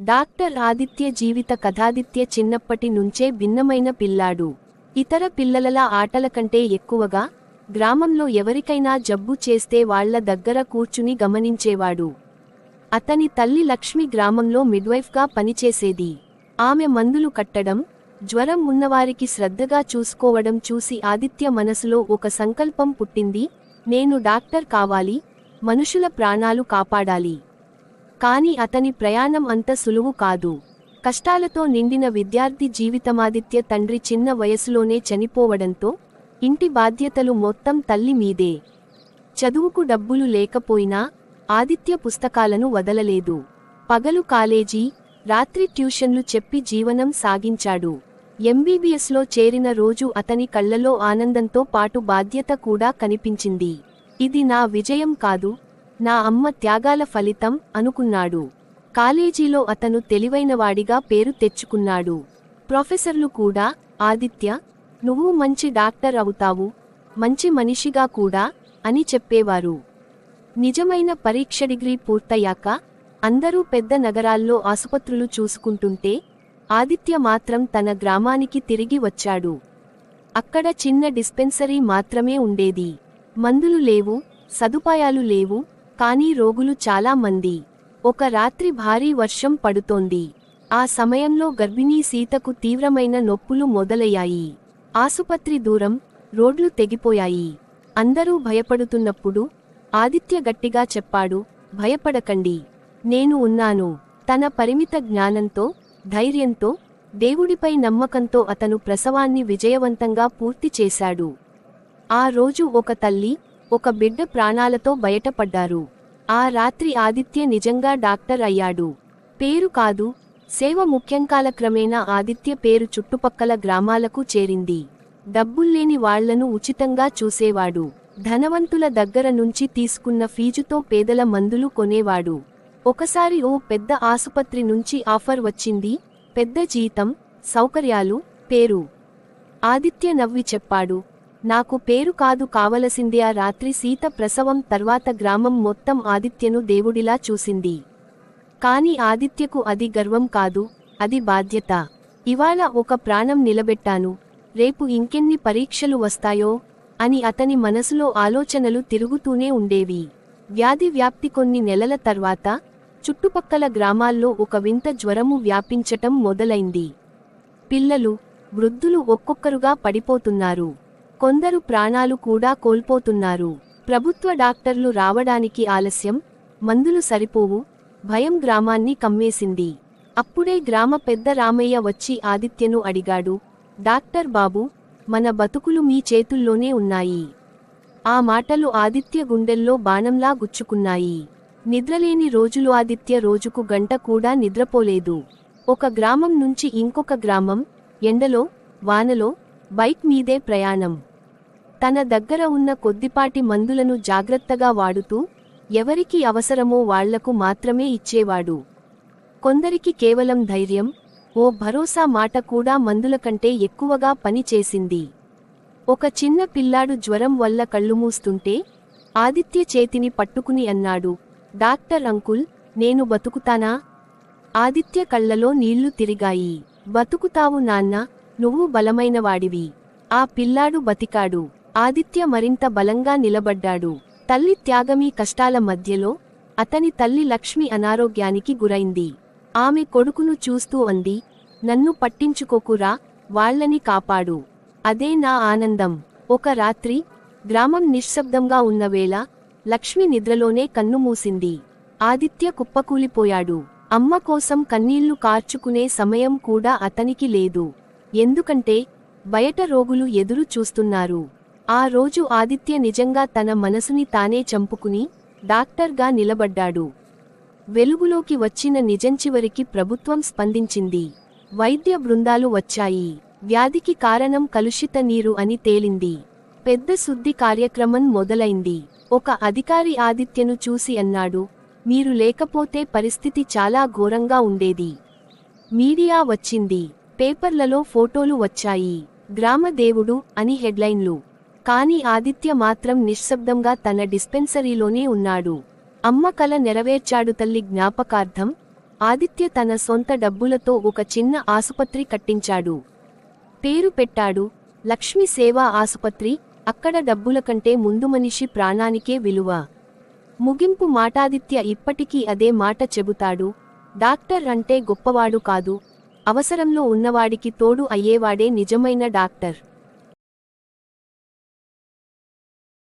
Doctor Aditya జీవిత కథాదిత్య చిన్నప్పటి నుంచే భిన్నమైన పిల్లాడు. ఇతర పిల్లలలా ఆటల కంటే ఎక్కువగా గ్రామంలో ఎవరికైనా జబ్బు చేస్తే వాళ్ల దగ్గర కూర్చుని గమనించేవాడు. అతని తల్లి లక్ష్మి గ్రామంలో మిడ్వైఫ్గా పనిచేసేది. ఆమె మందులు కట్టడం, జ్వరం ఉన్నవారికి శ్రద్ధగా చూసుకోవడం చూసి ఆదిత్య మనసులో ఒక సంకల్పం పుట్టింది, నేను డాక్టర్ కావాలి, మనుషుల ప్రాణాలు కాపాడాలి. కాని అతని ప్రయాణం అంత సులువు కాదు. కష్టాలతో నిండిన విద్యార్థి జీవితమాదిత్య తండ్రి చిన్న వయసులోనే చనిపోవడంతో ఇంటి బాధ్యతలు మొత్తం తల్లి మీదే. చదువుకు డబ్బులు లేకపోయినా ఆదిత్య పుస్తకాలను వదలలేదు. పగలు కాలేజీ, రాత్రి ట్యూషన్లు చెప్పి జీవనం సాగించాడు. ఎంబీబీఎస్లో చేరిన రోజు అతని కళ్లలో ఆనందంతో పాటు బాధ్యత కూడా కనిపించింది. ఇది నా విజయం కాదు, నా అమ్మ త్యాగాల ఫలితం అనుకున్నాడు. కాలేజీలో అతను తెలివైనవాడిగా పేరు తెచ్చుకున్నాడు. ప్రొఫెసర్లు కూడా, ఆదిత్య, నువ్వు మంచి డాక్టర్ అవుతావు, మంచి మనిషిగా కూడా అని చెప్పేవారు. నిజమైన పరీక్ష డిగ్రీ పూర్తయ్యాక అందరూ పెద్ద నగరాల్లో ఆసుపత్రులు చూసుకుంటుంటే ఆదిత్య మాత్రం తన గ్రామానికి తిరిగి వచ్చాడు. అక్కడ చిన్న డిస్పెన్సరీ మాత్రమే ఉండేది. మందులు లేవు, సదుపాయాలు లేవు, కానీ రోగులు చాలా మంది. ఒక రాత్రి భారీ వర్షం పడుతోంది. ఆ సమయంలో గర్భిణీ సీతకు తీవ్రమైన నొప్పులు మొదలయ్యాయి. ఆసుపత్రి దూరం, రోడ్లు తెగిపోయాయి. అందరూ భయపడుతున్నప్పుడు ఆదిత్య గట్టిగా చెప్పాడు, భయపడకండి, నేను ఉన్నాను. తన పరిమిత జ్ఞానంతో, ధైర్యంతో, దేవుడిపై నమ్మకంతో అతను ప్రసవాన్ని విజయవంతంగా పూర్తి చేశాడు. ఆ రోజు ఒక తల్లి, ఒక బిడ్డ ప్రాణాలతో బయటపడ్డారు. ఆ రాత్రి ఆదిత్య నిజంగా డాక్టర్ అయ్యాడు. పేరు కాదు, సేవ ముఖ్యం. కాలక్రమేణా ఆదిత్య పేరు చుట్టుపక్కల గ్రామాలకు చేరింది. డబ్బుల్లేని వాళ్లను ఉచితంగా చూసేవాడు. ధనవంతుల దగ్గర నుంచి తీసుకున్న ఫీజుతో పేదల మందులు కొనేవాడు. ఒకసారి ఓ పెద్ద ఆసుపత్రి నుంచి ఆఫర్ వచ్చింది, పెద్ద జీతం, సౌకర్యాలు, పేరు. ఆదిత్య నవ్వి చెప్పాడు, నాకు పేరు కాదు కావలసింది. ఆ రాత్రి సీత ప్రసవం తర్వాత గ్రామం మొత్తం ఆదిత్యను దేవుడిలా చూసింది. కాని ఆదిత్యకు అది గర్వం కాదు, అది బాధ్యత. ఇవాళ ఒక ప్రాణం నిలబెట్టాను, రేపు ఇంకెన్ని పరీక్షలు వస్తాయో అని అతని మనసులో ఆలోచనలు తిరుగుతూనే ఉండేవి. వ్యాధి వ్యాప్తి కొన్ని నెలల తర్వాత చుట్టుపక్కల గ్రామాల్లో ఒక వింత జ్వరము వ్యాపించటం మొదలైంది. పిల్లలు, వృద్ధులు ఒక్కొక్కరుగా పడిపోతున్నారు. కొందరు ప్రాణాలు కూడా కోల్పోతున్నారు. ప్రభుత్వ డాక్టర్లు రావడానికి ఆలస్యం, మందులు సరిపోవు, భయం గ్రామాన్ని కమ్మేసింది. అప్పుడే గ్రామ పెద్ద రామయ్య వచ్చి ఆదిత్యను అడిగాడు, డాక్టర్ బాబూ, మన బతుకులు మీ చేతుల్లోనే ఉన్నాయి. ఆ మాటలు ఆదిత్య గుండెల్లో బాణంలా గుచ్చుకున్నాయి. నిద్రలేని రోజులు. ఆదిత్య రోజుకు గంట కూడా నిద్రపోలేదు. ఒక గ్రామం నుంచి ఇంకొక గ్రామం, ఎండలో, వానలో, బైక్ మీదే ప్రయాణం. తన దగ్గర ఉన్న కొద్దిపాటి మందులను జాగ్రత్తగా వాడుతూ ఎవరికి అవసరమో వాళ్లకు మాత్రమే ఇచ్చేవాడు. కొందరికి కేవలం ధైర్యం, ఓ భరోసా మాట కూడా మందుల కంటే ఎక్కువగా పని చేసింది. ఒక చిన్న పిల్లాడు జ్వరం వల్ల కళ్ళుమూస్తుంటే ఆదిత్య చేతిని పట్టుకుని అన్నాడు, డాక్టర్ అంకుల్, నేను బతుకుతానా? ఆదిత్య కళ్లలో నీళ్లు తిరిగాయి. బతుకుతావు నాన్న, నువ్వు బలమైనవాడివి. ఆ పిల్లాడు బతికాడు. ఆదిత్య మరింత బలంగా నిలబడ్డాడు. తల్లి త్యాగమీ కష్టాల మధ్యలో అతని తల్లి లక్ష్మి అనారోగ్యానికి గురైంది. ఆమె కొడుకును చూస్తూ అంది, నన్ను పట్టించుకోకురా, వాళ్లని కాపాడు. అదే నా ఆనందం. ఒక రాత్రి గ్రామం నిశ్శబ్దంగా ఉన్నవేళ లక్ష్మి నిద్రలోనే కన్నుమూసింది. ఆదిత్య కుప్పకూలిపోయాడు. అమ్మ కోసం కన్నీళ్లు కార్చుకునే సమయం కూడా అతనికి లేదు. ఎందుకంటే బయట రోగులు ఎదురు చూస్తున్నారు. ఆ రోజు ఆదిత్య నిజంగా తన మనసుని తానే చంపుకుని డాక్టర్గా నిలబడ్డాడు. వెలుగులోకి వచ్చిన నిజం. చివరికి ప్రభుత్వం స్పందించింది. వైద్య బృందాలు వచ్చాయి. వ్యాధికి కారణం కలుషిత నీరు అని తేలింది. పెద్ద శుద్ధి కార్యక్రమం మొదలైంది. ఒక అధికారి ఆదిత్యను చూసి అన్నాడు, మీరు లేకపోతే పరిస్థితి చాలా ఘోరంగా ఉండేది. మీడియా వచ్చింది. పేపర్లలో ఫోటోలు వచ్చాయి. గ్రామ దేవుడు అని హెడ్లైన్లు. కాని ఆదిత్య మాత్రం నిశ్శబ్దంగా తన డిస్పెన్సరీలోనే ఉన్నాడు. అమ్మ కల నెరవేర్చాడు. తల్లి జ్ఞాపకార్థం ఆదిత్య తన సొంత డబ్బులతో ఒక చిన్న ఆసుపత్రి కట్టించాడు. పేరు పెట్టాడు లక్ష్మి సేవా ఆసుపత్రి. అక్కడ డబ్బుల కంటే ముందు మనిషి ప్రాణానికే విలువ. ముగింపు మాటాదిత్య ఇప్పటికీ అదే మాట చెబుతాడు. డాక్టర్ అంటే గొప్పవాడు కాదు, అవసరంలో ఉన్నవాడికి తోడు అయ్యేవాడే నిజమైన డాక్టర్.